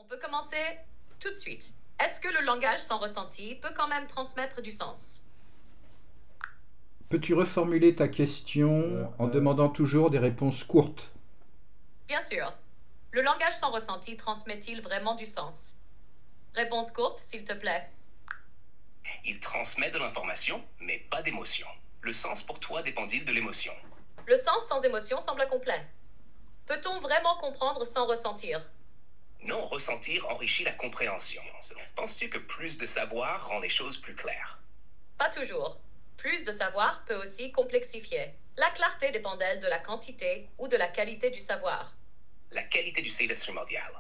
peut commencer tout de suite. Est-ce que le langage sans ressenti peut quand même transmettre du sens? Peux-tu reformuler ta question en demandant toujours des réponses courtes? Bien sûr. Le langage sans ressenti transmet-il vraiment du sens? Réponse courte, s'il te plaît. Il transmet de l'information, mais pas d'émotion. Le sens pour toi dépend-il de l'émotion? Le sens sans émotion semble incomplet. Peut-on vraiment comprendre sans ressentir? Non, ressentir enrichit la compréhension. Penses-tu que plus de savoir rend les choses plus claires? Pas toujours. Plus de savoir peut aussi complexifier. La clarté dépend-elle de la quantité ou de la qualité du savoir? La qualité du sait est primordiale.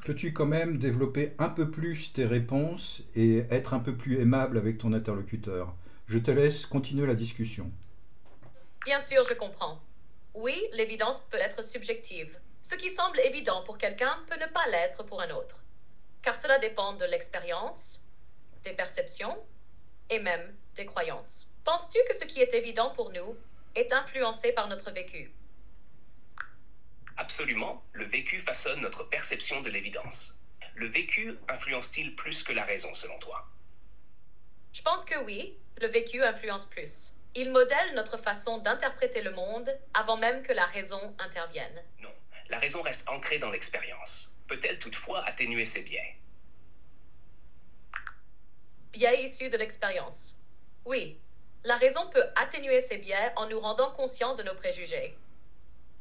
Peux-tu quand même développer un peu plus tes réponses et être un peu plus aimable avec ton interlocuteur? Je te laisse continuer la discussion. Bien sûr, je comprends. Oui, l'évidence peut être subjective. Ce qui semble évident pour quelqu'un peut ne pas l'être pour un autre. Car cela dépend de l'expérience, des perceptions et même des croyances. Penses-tu que ce qui est évident pour nous est influencé par notre vécu? Absolument, le vécu façonne notre perception de l'évidence. Le vécu influence-t-il plus que la raison selon toi? Je pense que oui, le vécu influence plus. Il modèle notre façon d'interpréter le monde avant même que la raison intervienne. Non, la raison reste ancrée dans l'expérience. Peut-elle toutefois atténuer ses biais? Biais issus de l'expérience. Oui, la raison peut atténuer ces biais en nous rendant conscients de nos préjugés.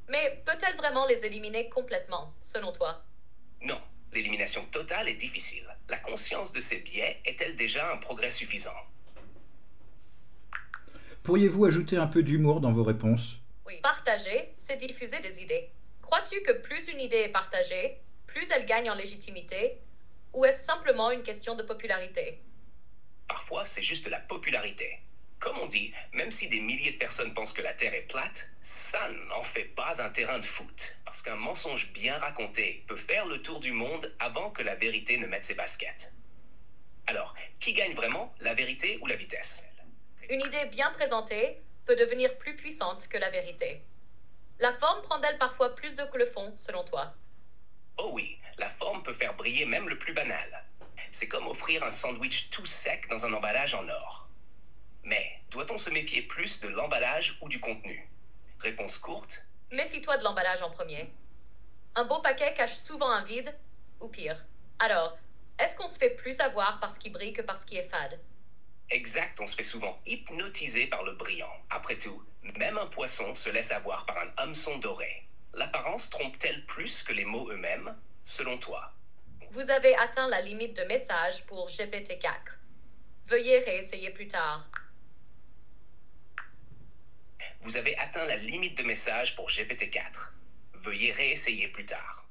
Mais peut-elle vraiment les éliminer complètement, selon toi? Non, l'élimination totale est difficile. La conscience de ces biais est-elle déjà un progrès suffisant? Pourriez-vous ajouter un peu d'humour dans vos réponses? Oui. Partager, c'est diffuser des idées. Crois-tu que plus une idée est partagée, plus elle gagne en légitimité, ou est-ce simplement une question de popularité? Parfois, c'est juste de la popularité. Comme on dit, même si des milliers de personnes pensent que la Terre est plate, ça n'en fait pas un terrain de foot. Parce qu'un mensonge bien raconté peut faire le tour du monde avant que la vérité ne mette ses baskets. Alors, qui gagne vraiment, la vérité ou la vitesse? Une idée bien présentée peut devenir plus puissante que la vérité. La forme prend-elle parfois plus que le fond, selon toi? Oh oui, la forme peut faire briller même le plus banal. C'est comme offrir un sandwich tout sec dans un emballage en or. Mais doit-on se méfier plus de l'emballage ou du contenu? Réponse courte. Méfie-toi de l'emballage en premier. Un beau paquet cache souvent un vide, ou pire. Alors, est-ce qu'on se fait plus avoir par ce qui brille que par ce qui est fade? Exact, on se fait souvent hypnotiser par le brillant. Après tout, même un poisson se laisse avoir par un hameçon doré. L'apparence trompe-t-elle plus que les mots eux-mêmes, selon toi? Vous avez atteint la limite de message pour GPT-4. Veuillez réessayer plus tard. Vous avez atteint la limite de message pour GPT-4. Veuillez réessayer plus tard.